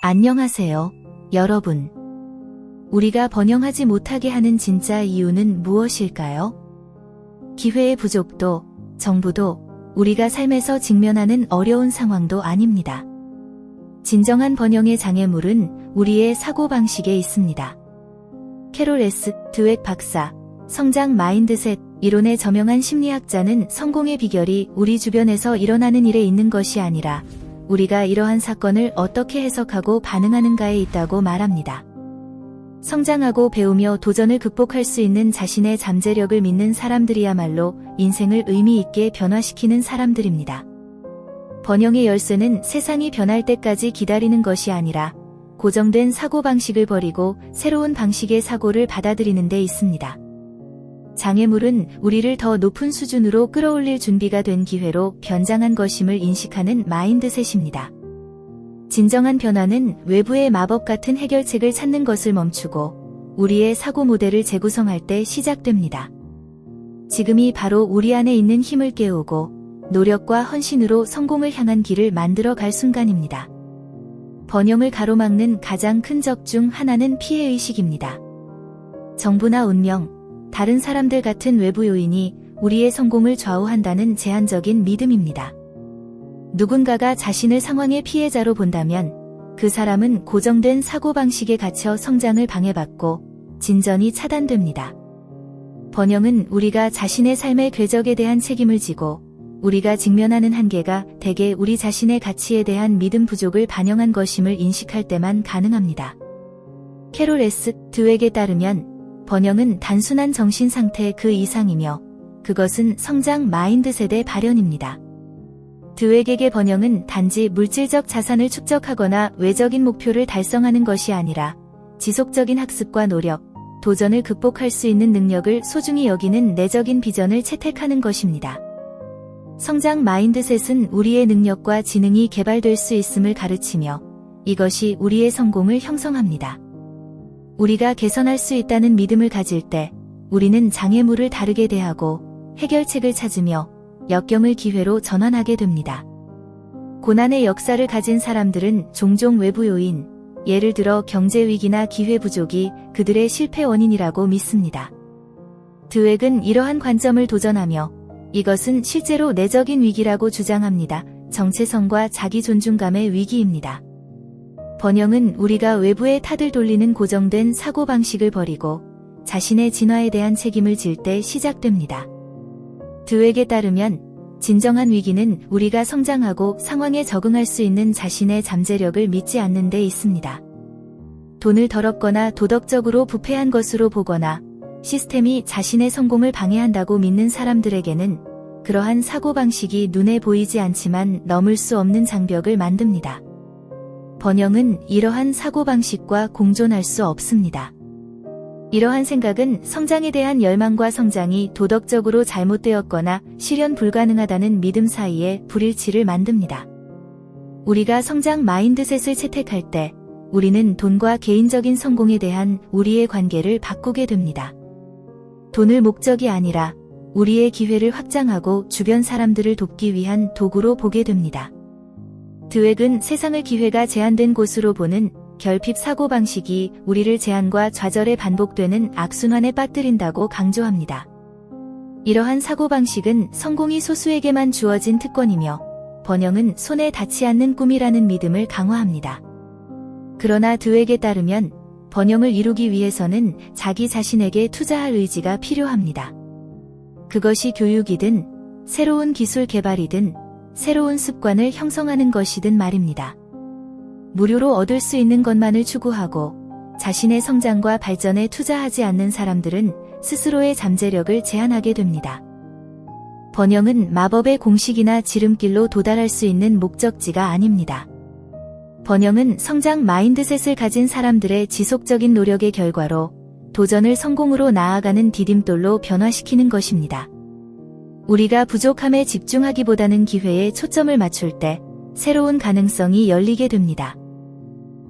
안녕하세요, 여러분. 우리가 번영하지 못하게 하는 진짜 이유는 무엇일까요? 기회의 부족도, 정부도, 우리가 삶에서 직면하는 어려운 상황도 아닙니다. 진정한 번영의 장애물은 우리의 사고방식에 있습니다. 캐롤 S. 드웩 박사, 성장 마인드셋 이론의 저명한 심리학자는 성공의 비결이 우리 주변에서 일어나는 일에 있는 것이 아니라 우리가 이러한 사건을 어떻게 해석하고 반응하는가에 있다고 말합니다. 성장하고 배우며 도전을 극복할 수 있는 자신의 잠재력을 믿는 사람들이야말로 인생을 의미 있게 변화시키는 사람들입니다. 번영의 열쇠는 세상이 변할 때까지 기다리는 것이 아니라 고정된 사고방식을 버리고 새로운 방식의 사고를 받아들이는 데 있습니다. 장애물은 우리를 더 높은 수준으로 끌어올릴 준비가 된 기회로 변장한 것임을 인식하는 마인드셋입니다. 진정한 변화는 외부의 마법 같은 해결책을 찾는 것을 멈추고 우리의 사고 모델을 재구성할 때 시작됩니다. 지금이 바로 우리 안에 있는 힘을 깨우고 노력과 헌신으로 성공을 향한 길을 만들어 갈 순간입니다. 번영을 가로막는 가장 큰 적 중 하나는 피해의식입니다. 정부나 운명, 다른 사람들 같은 외부 요인이 우리의 성공을 좌우한다는 제한적인 믿음입니다. 누군가가 자신을 상황의 피해자로 본다면 그 사람은 고정된 사고방식에 갇혀 성장을 방해받고 진전이 차단됩니다. 번영은 우리가 자신의 삶의 궤적에 대한 책임을 지고 우리가 직면하는 한계가 대개 우리 자신의 가치에 대한 믿음 부족을 반영한 것임을 인식할 때만 가능합니다. 캐롤 S. 드웩에 따르면 번영은 단순한 정신 상태 그 이상이며 그것은 성장 마인드셋의 발현입니다. 드웩에게 번영은 단지 물질적 자산을 축적하거나 외적인 목표를 달성하는 것이 아니라 지속적인 학습과 노력, 도전을 극복할 수 있는 능력을 소중히 여기는 내적인 비전을 채택하는 것입니다. 성장 마인드셋은 우리의 능력과 지능이 개발될 수 있음을 가르치며 이것이 우리의 성공을 형성합니다. 우리가 개선할 수 있다는 믿음을 가질 때 우리는 장애물을 다르게 대하고 해결책을 찾으며 역경을 기회로 전환하게 됩니다. 고난의 역사를 가진 사람들은 종종 외부 요인, 예를 들어 경제 위기나 기회 부족이 그들의 실패 원인이라고 믿습니다. 드웩은 이러한 관점을 도전하며 이것은 실제로 내적인 위기라고 주장합니다. 정체성과 자기 존중감의 위기입니다. 번영은 우리가 외부의 탓을 돌리는 고정된 사고방식을 버리고 자신의 진화에 대한 책임을 질 때 시작됩니다. 드웩에 따르면 진정한 위기는 우리가 성장하고 상황에 적응할 수 있는 자신의 잠재력을 믿지 않는 데 있습니다. 돈을 더럽거나 도덕적으로 부패한 것으로 보거나 시스템이 자신의 성공을 방해한다고 믿는 사람들에게는 그러한 사고방식이 눈에 보이지 않지만 넘을 수 없는 장벽을 만듭니다. 번영은 이러한 사고방식과 공존할 수 없습니다. 이러한 생각은 성장에 대한 열망과 성장이 도덕적으로 잘못되었거나 실현 불가능하다는 믿음 사이에 불일치를 만듭니다. 우리가 성장 마인드셋을 채택할 때 우리는 돈과 개인적인 성공에 대한 우리의 관계를 바꾸게 됩니다. 돈을 목적이 아니라 우리의 기회를 확장하고 주변 사람들을 돕기 위한 도구로 보게 됩니다. 드웩은 세상을 기회가 제한된 곳으로 보는 결핍 사고방식이 우리를 제한과 좌절에 반복되는 악순환에 빠뜨린다고 강조합니다. 이러한 사고방식은 성공이 소수에게만 주어진 특권이며 번영은 손에 닿지 않는 꿈이라는 믿음을 강화합니다. 그러나 드웩에 따르면 번영을 이루기 위해서는 자기 자신에게 투자할 의지가 필요합니다. 그것이 교육이든 새로운 기술 개발이든 새로운 습관을 형성하는 것이든 말입니다. 무료로 얻을 수 있는 것만을 추구하고 자신의 성장과 발전에 투자하지 않는 사람들은 스스로의 잠재력을 제한하게 됩니다. 번영은 마법의 공식이나 지름길로 도달할 수 있는 목적지가 아닙니다. 번영은 성장 마인드셋을 가진 사람들의 지속적인 노력의 결과로 도전을 성공으로 나아가는 디딤돌로 변화시키는 것입니다. 우리가 부족함에 집중하기보다는 기회에 초점을 맞출 때 새로운 가능성이 열리게 됩니다.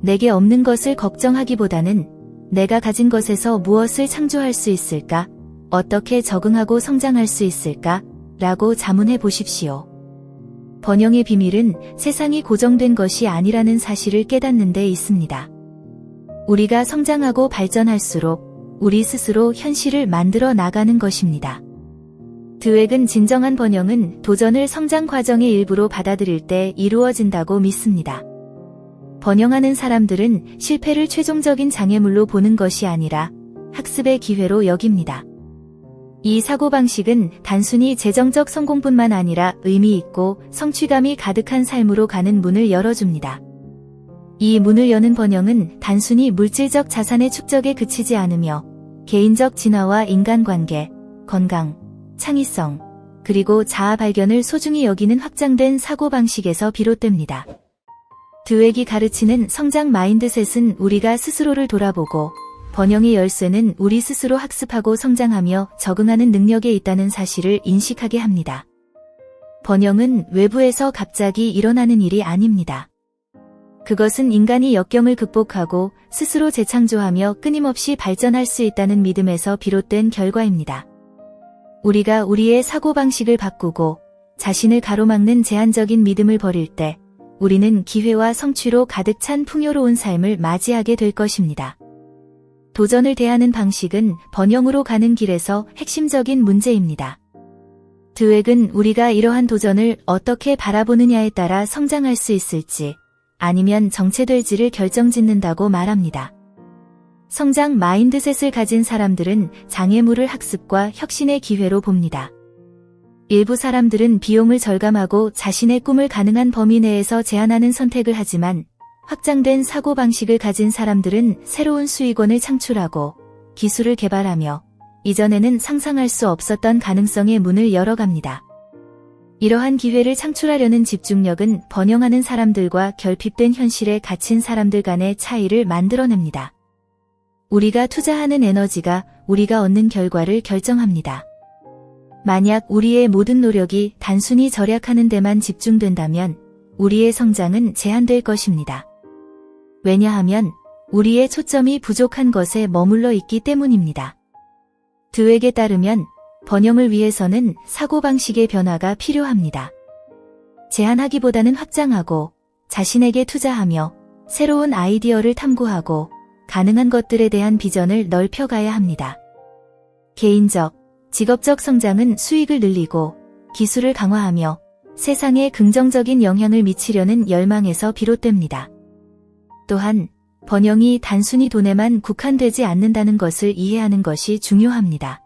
내게 없는 것을 걱정하기보다는 내가 가진 것에서 무엇을 창조할 수 있을까? 어떻게 적응하고 성장할 수 있을까? 라고 자문해 보십시오. 번영의 비밀은 세상이 고정된 것이 아니라는 사실을 깨닫는 데 있습니다. 우리가 성장하고 발전할수록 우리 스스로 현실을 만들어 나가는 것입니다. 드웩은 진정한 번영은 도전을 성장 과정의 일부로 받아들일 때 이루어진다고 믿습니다. 번영하는 사람들은 실패를 최종적인 장애물로 보는 것이 아니라 학습의 기회로 여깁니다. 이 사고방식은 단순히 재정적 성공뿐만 아니라 의미 있고 성취감이 가득한 삶으로 가는 문을 열어줍니다. 이 문을 여는 번영은 단순히 물질적 자산의 축적에 그치지 않으며 개인적 진화와 인간관계, 건강, 창의성, 그리고 자아 발견을 소중히 여기는 확장된 사고방식에서 비롯됩니다. 드웩이 가르치는 성장 마인드셋은 우리가 스스로를 돌아보고 번영의 열쇠는 우리 스스로 학습하고 성장하며 적응하는 능력에 있다는 사실을 인식하게 합니다. 번영은 외부에서 갑자기 일어나는 일이 아닙니다. 그것은 인간이 역경을 극복하고 스스로 재창조하며 끊임없이 발전할 수 있다는 믿음에서 비롯된 결과입니다. 우리가 우리의 사고방식을 바꾸고 자신을 가로막는 제한적인 믿음을 버릴 때 우리는 기회와 성취로 가득 찬 풍요로운 삶을 맞이하게 될 것입니다. 도전을 대하는 방식은 번영으로 가는 길에서 핵심적인 문제입니다. 드웩은 우리가 이러한 도전을 어떻게 바라보느냐에 따라 성장할 수 있을지 아니면 정체될지를 결정짓는다고 말합니다. 성장 마인드셋을 가진 사람들은 장애물을 학습과 혁신의 기회로 봅니다. 일부 사람들은 비용을 절감하고 자신의 꿈을 가능한 범위 내에서 제한하는 선택을 하지만 확장된 사고방식을 가진 사람들은 새로운 수익원을 창출하고 기술을 개발하며 이전에는 상상할 수 없었던 가능성의 문을 열어갑니다. 이러한 기회를 창출하려는 집중력은 번영하는 사람들과 결핍된 현실에 갇힌 사람들 간의 차이를 만들어냅니다. 우리가 투자하는 에너지가 우리가 얻는 결과를 결정합니다. 만약 우리의 모든 노력이 단순히 절약하는 데만 집중된다면 우리의 성장은 제한될 것입니다. 왜냐하면 우리의 초점이 부족한 것에 머물러 있기 때문입니다. 드웩에 따르면 번영을 위해서는 사고방식의 변화가 필요합니다. 제한하기보다는 확장하고 자신에게 투자하며 새로운 아이디어를 탐구하고 가능한 것들에 대한 비전을 넓혀가야 합니다. 개인적, 직업적 성장은 수익을 늘리고 기술을 강화하며 세상에 긍정적인 영향을 미치려는 열망에서 비롯됩니다. 또한 번영이 단순히 돈에만 국한되지 않는다는 것을 이해하는 것이 중요합니다.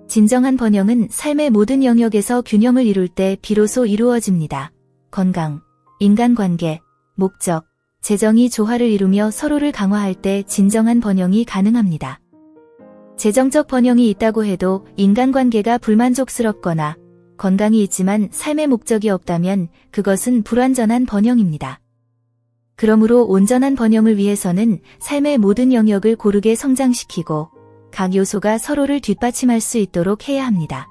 진정한 번영은 삶의 모든 영역에서 균형을 이룰 때 비로소 이루어집니다. 건강, 인간관계, 목적, 재정이 조화를 이루며 서로를 강화할 때 진정한 번영이 가능합니다. 재정적 번영이 있다고 해도 인간관계가 불만족스럽거나 건강이 있지만 삶의 목적이 없다면 그것은 불완전한 번영입니다. 그러므로 온전한 번영을 위해서는 삶의 모든 영역을 고르게 성장시키고 각 요소가 서로를 뒷받침할 수 있도록 해야 합니다.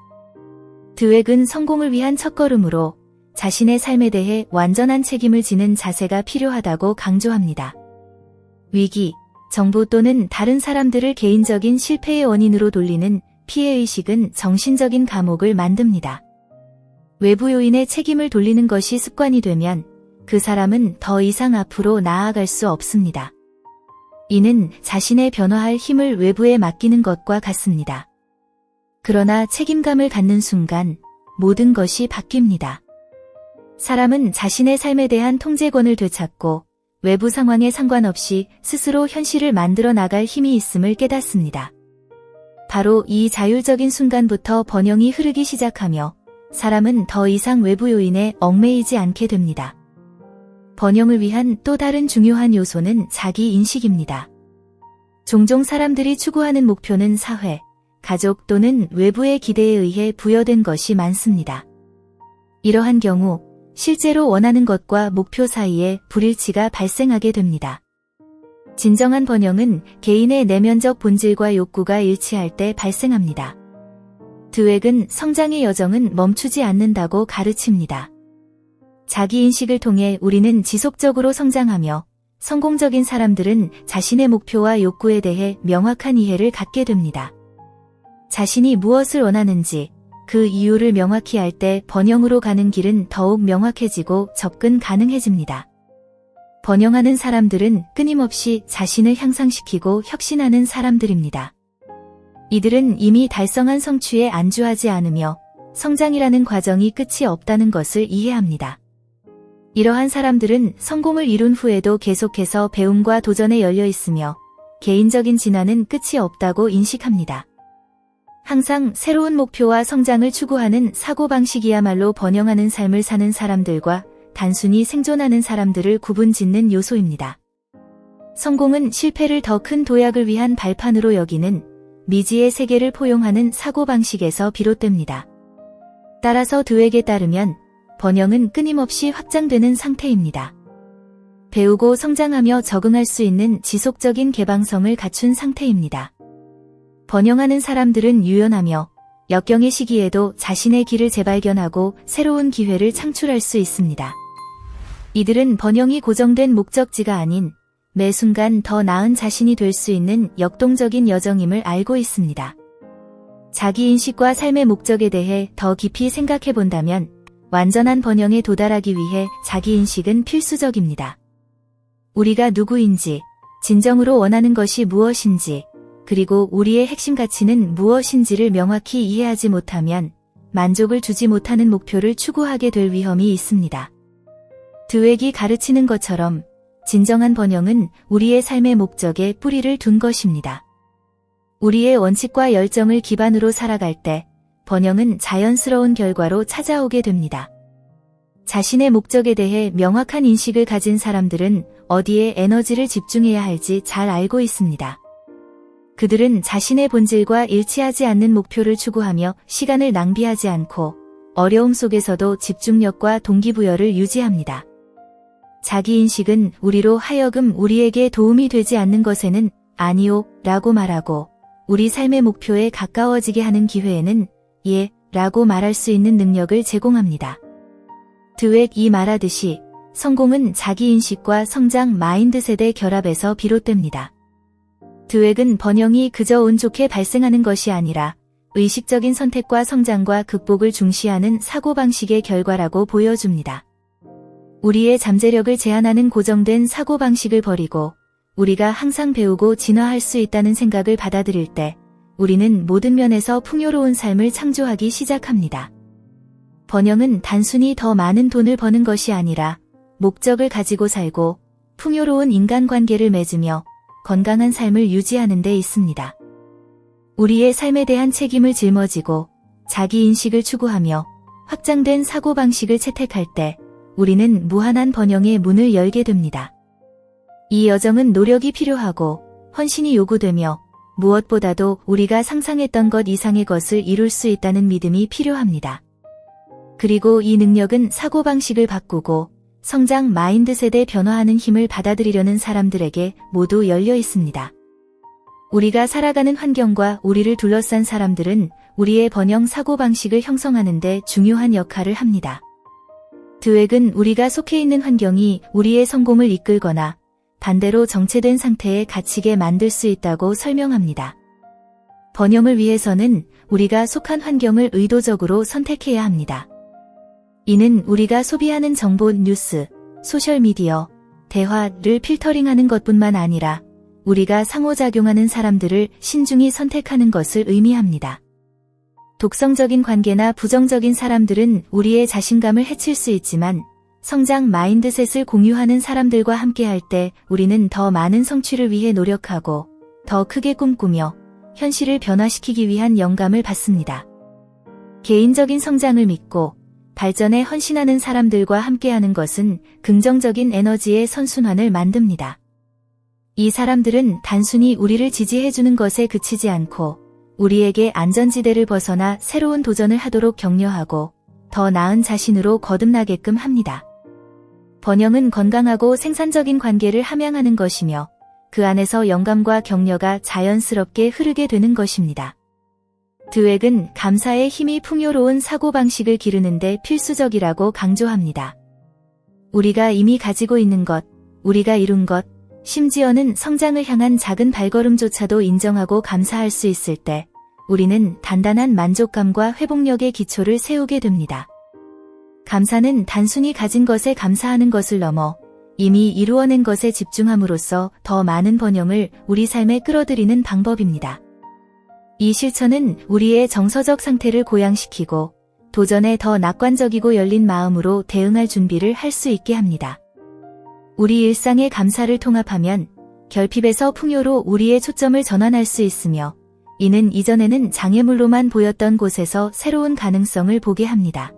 드웩은 성공을 위한 첫걸음으로 자신의 삶에 대해 완전한 책임을 지는 자세가 필요하다고 강조합니다. 위기, 정보 또는 다른 사람들을 개인적인 실패의 원인으로 돌리는 피해의식은 정신적인 감옥을 만듭니다. 외부 요인에 책임을 돌리는 것이 습관이 되면 그 사람은 더 이상 앞으로 나아갈 수 없습니다. 이는 자신의 변화할 힘을 외부에 맡기는 것과 같습니다. 그러나 책임감을 갖는 순간 모든 것이 바뀝니다. 사람은 자신의 삶에 대한 통제권을 되찾고 외부 상황에 상관없이 스스로 현실을 만들어 나갈 힘이 있음을 깨닫습니다. 바로 이 자율적인 순간부터 번영이 흐르기 시작하며 사람은 더 이상 외부 요인에 얽매이지 않게 됩니다. 번영을 위한 또 다른 중요한 요소는 자기 인식입니다. 종종 사람들이 추구하는 목표는 사회, 가족 또는 외부의 기대에 의해 부여된 것이 많습니다. 이러한 경우 실제로 원하는 것과 목표 사이에 불일치가 발생하게 됩니다. 진정한 번영은 개인의 내면적 본질과 욕구가 일치할 때 발생합니다. 드웩은 성장의 여정은 멈추지 않는다고 가르칩니다. 자기 인식을 통해 우리는 지속적으로 성장하며 성공적인 사람들은 자신의 목표와 욕구에 대해 명확한 이해를 갖게 됩니다. 자신이 무엇을 원하는지, 그 이유를 명확히 알 때 번영으로 가는 길은 더욱 명확해지고 접근 가능해집니다. 번영하는 사람들은 끊임없이 자신을 향상시키고 혁신하는 사람들입니다. 이들은 이미 달성한 성취에 안주하지 않으며 성장이라는 과정이 끝이 없다는 것을 이해합니다. 이러한 사람들은 성공을 이룬 후에도 계속해서 배움과 도전에 열려 있으며 개인적인 진화는 끝이 없다고 인식합니다. 항상 새로운 목표와 성장을 추구하는 사고방식이야말로 번영하는 삶을 사는 사람들과 단순히 생존하는 사람들을 구분짓는 요소입니다. 성공은 실패를 더 큰 도약을 위한 발판으로 여기는 미지의 세계를 포용하는 사고방식에서 비롯됩니다. 따라서 드웩에 따르면 번영은 끊임없이 확장되는 상태입니다. 배우고 성장하며 적응할 수 있는 지속적인 개방성을 갖춘 상태입니다. 번영하는 사람들은 유연하며 역경의 시기에도 자신의 길을 재발견하고 새로운 기회를 창출할 수 있습니다. 이들은 번영이 고정된 목적지가 아닌 매 순간 더 나은 자신이 될 수 있는 역동적인 여정임을 알고 있습니다. 자기인식과 삶의 목적에 대해 더 깊이 생각해 본다면 완전한 번영에 도달하기 위해 자기인식은 필수적입니다. 우리가 누구인지, 진정으로 원하는 것이 무엇인지, 그리고 우리의 핵심 가치는 무엇인지를 명확히 이해하지 못하면 만족을 주지 못하는 목표를 추구하게 될 위험이 있습니다. 드웩이 가르치는 것처럼 진정한 번영은 우리의 삶의 목적에 뿌리를 둔 것입니다. 우리의 원칙과 열정을 기반으로 살아갈 때 번영은 자연스러운 결과로 찾아오게 됩니다. 자신의 목적에 대해 명확한 인식을 가진 사람들은 어디에 에너지를 집중해야 할지 잘 알고 있습니다. 그들은 자신의 본질과 일치하지 않는 목표를 추구하며 시간을 낭비하지 않고 어려움 속에서도 집중력과 동기부여를 유지합니다. 자기인식은 우리로 하여금 우리에게 도움이 되지 않는 것에는 아니요 라고 말하고 우리 삶의 목표에 가까워지게 하는 기회에는 예 라고 말할 수 있는 능력을 제공합니다. 드웩이 말하듯이 성공은 자기인식과 성장 마인드셋의 결합에서 비롯됩니다. 드웩은 번영이 그저 운 좋게 발생하는 것이 아니라 의식적인 선택과 성장과 극복을 중시하는 사고방식의 결과라고 보여줍니다. 우리의 잠재력을 제한하는 고정된 사고방식을 버리고 우리가 항상 배우고 진화할 수 있다는 생각을 받아들일 때 우리는 모든 면에서 풍요로운 삶을 창조하기 시작합니다. 번영은 단순히 더 많은 돈을 버는 것이 아니라 목적을 가지고 살고 풍요로운 인간관계를 맺으며 건강한 삶을 유지하는 데 있습니다. 우리의 삶에 대한 책임을 짊어지고 자기인식을 추구하며 확장된 사고방식을 채택할 때 우리는 무한한 번영의 문을 열게 됩니다. 이 여정은 노력이 필요하고 헌신이 요구되며 무엇보다도 우리가 상상했던 것 이상의 것을 이룰 수 있다는 믿음이 필요합니다. 그리고 이 능력은 사고방식을 바꾸고 성장 마인드셋에 변화하는 힘을 받아들이려는 사람들에게 모두 열려 있습니다. 우리가 살아가는 환경과 우리를 둘러싼 사람들은 우리의 번영 사고방식을 형성하는 데 중요한 역할을 합니다. 드웩은 우리가 속해 있는 환경이 우리의 성공을 이끌거나 반대로 정체된 상태에 갇히게 만들 수 있다고 설명합니다. 번영을 위해서는 우리가 속한 환경을 의도적으로 선택해야 합니다. 이는 우리가 소비하는 정보, 뉴스, 소셜미디어, 대화를 필터링하는 것뿐만 아니라 우리가 상호작용하는 사람들을 신중히 선택하는 것을 의미합니다. 독성적인 관계나 부정적인 사람들은 우리의 자신감을 해칠 수 있지만 성장 마인드셋을 공유하는 사람들과 함께할 때 우리는 더 많은 성취를 위해 노력하고 더 크게 꿈꾸며 현실을 변화시키기 위한 영감을 받습니다. 개인적인 성장을 믿고 발전에 헌신하는 사람들과 함께하는 것은 긍정적인 에너지의 선순환을 만듭니다. 이 사람들은 단순히 우리를 지지해주는 것에 그치지 않고 우리에게 안전지대를 벗어나 새로운 도전을 하도록 격려하고 더 나은 자신으로 거듭나게끔 합니다. 번영은 건강하고 생산적인 관계를 함양하는 것이며 그 안에서 영감과 격려가 자연스럽게 흐르게 되는 것입니다. 드웩은 감사의 힘이 풍요로운 사고방식을 기르는 데 필수적이라고 강조합니다. 우리가 이미 가지고 있는 것, 우리가 이룬 것, 심지어는 성장을 향한 작은 발걸음조차도 인정하고 감사할 수 있을 때 우리는 단단한 만족감과 회복력의 기초를 세우게 됩니다. 감사는 단순히 가진 것에 감사하는 것을 넘어 이미 이루어낸 것에 집중함으로써 더 많은 번영을 우리 삶에 끌어들이는 방법입니다. 이 실천은 우리의 정서적 상태를 고양시키고 도전에 더 낙관적이고 열린 마음으로 대응할 준비를 할 수 있게 합니다. 우리 일상의 감사를 통합하면 결핍에서 풍요로 우리의 초점을 전환할 수 있으며 이는 이전에는 장애물로만 보였던 곳에서 새로운 가능성을 보게 합니다.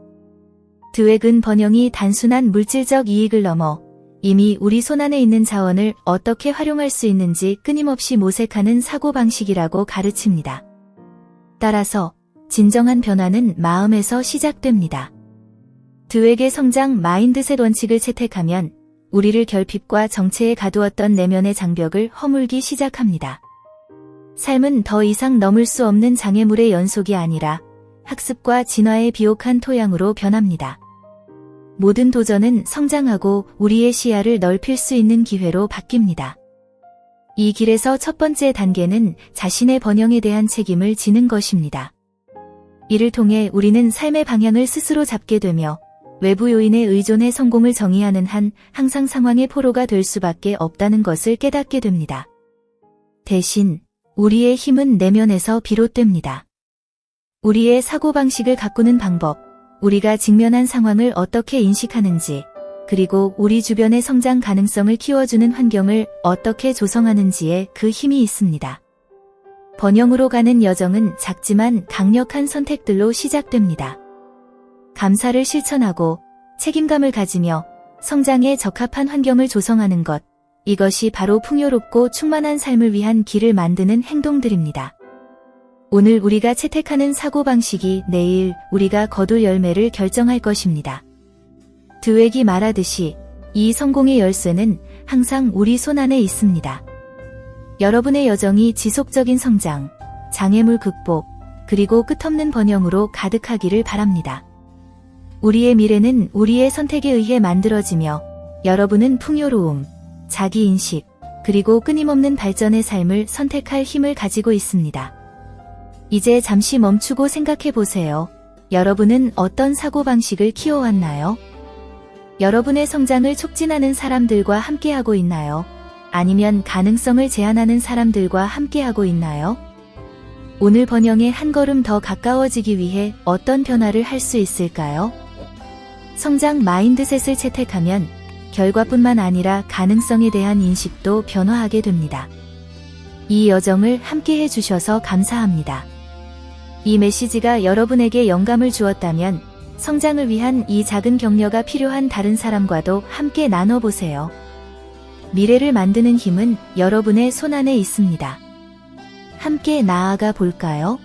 드웩은 번영이 단순한 물질적 이익을 넘어 이미 우리 손안에 있는 자원을 어떻게 활용할 수 있는지 끊임없이 모색하는 사고방식이라고 가르칩니다. 따라서 진정한 변화는 마음에서 시작됩니다. 드웩의 성장 마인드셋 원칙을 채택하면 우리를 결핍과 정체에 가두었던 내면의 장벽을 허물기 시작합니다. 삶은 더 이상 넘을 수 없는 장애물의 연속이 아니라 학습과 진화의 비옥한 토양으로 변합니다. 모든 도전은 성장하고 우리의 시야를 넓힐 수 있는 기회로 바뀝니다. 이 길에서 첫 번째 단계는 자신의 번영에 대한 책임을 지는 것입니다. 이를 통해 우리는 삶의 방향을 스스로 잡게 되며 외부 요인에 의존해 성공을 정의하는 한 항상 상황의 포로가 될 수밖에 없다는 것을 깨닫게 됩니다. 대신 우리의 힘은 내면에서 비롯됩니다. 우리의 사고방식을 가꾸는 방법, 우리가 직면한 상황을 어떻게 인식하는지, 그리고 우리 주변의 성장 가능성을 키워주는 환경을 어떻게 조성하는지에 그 힘이 있습니다. 번영으로 가는 여정은 작지만 강력한 선택들로 시작됩니다. 감사를 실천하고 책임감을 가지며 성장에 적합한 환경을 조성하는 것, 이것이 바로 풍요롭고 충만한 삶을 위한 길을 만드는 행동들입니다. 오늘 우리가 채택하는 사고방식이 내일 우리가 거둘 열매를 결정할 것입니다. 드웩이 말하듯이 이 성공의 열쇠는 항상 우리 손안에 있습니다. 여러분의 여정이 지속적인 성장, 장애물 극복, 그리고 끝없는 번영으로 가득하기를 바랍니다. 우리의 미래는 우리의 선택에 의해 만들어지며 여러분은 풍요로움, 자기인식, 그리고 끊임없는 발전의 삶을 선택할 힘을 가지고 있습니다. 이제 잠시 멈추고 생각해 보세요. 여러분은 어떤 사고방식을 키워왔나요? 여러분의 성장을 촉진하는 사람들과 함께하고 있나요? 아니면 가능성을 제한하는 사람들과 함께하고 있나요? 오늘 번영에 한 걸음 더 가까워지기 위해 어떤 변화를 할 수 있을까요? 성장 마인드셋을 채택하면 결과뿐만 아니라 가능성에 대한 인식도 변화하게 됩니다. 이 여정을 함께 해주셔서 감사합니다. 이 메시지가 여러분에게 영감을 주었다면 성장을 위한 이 작은 격려가 필요한 다른 사람과도 함께 나눠보세요. 미래를 만드는 힘은 여러분의 손안에 있습니다. 함께 나아가 볼까요?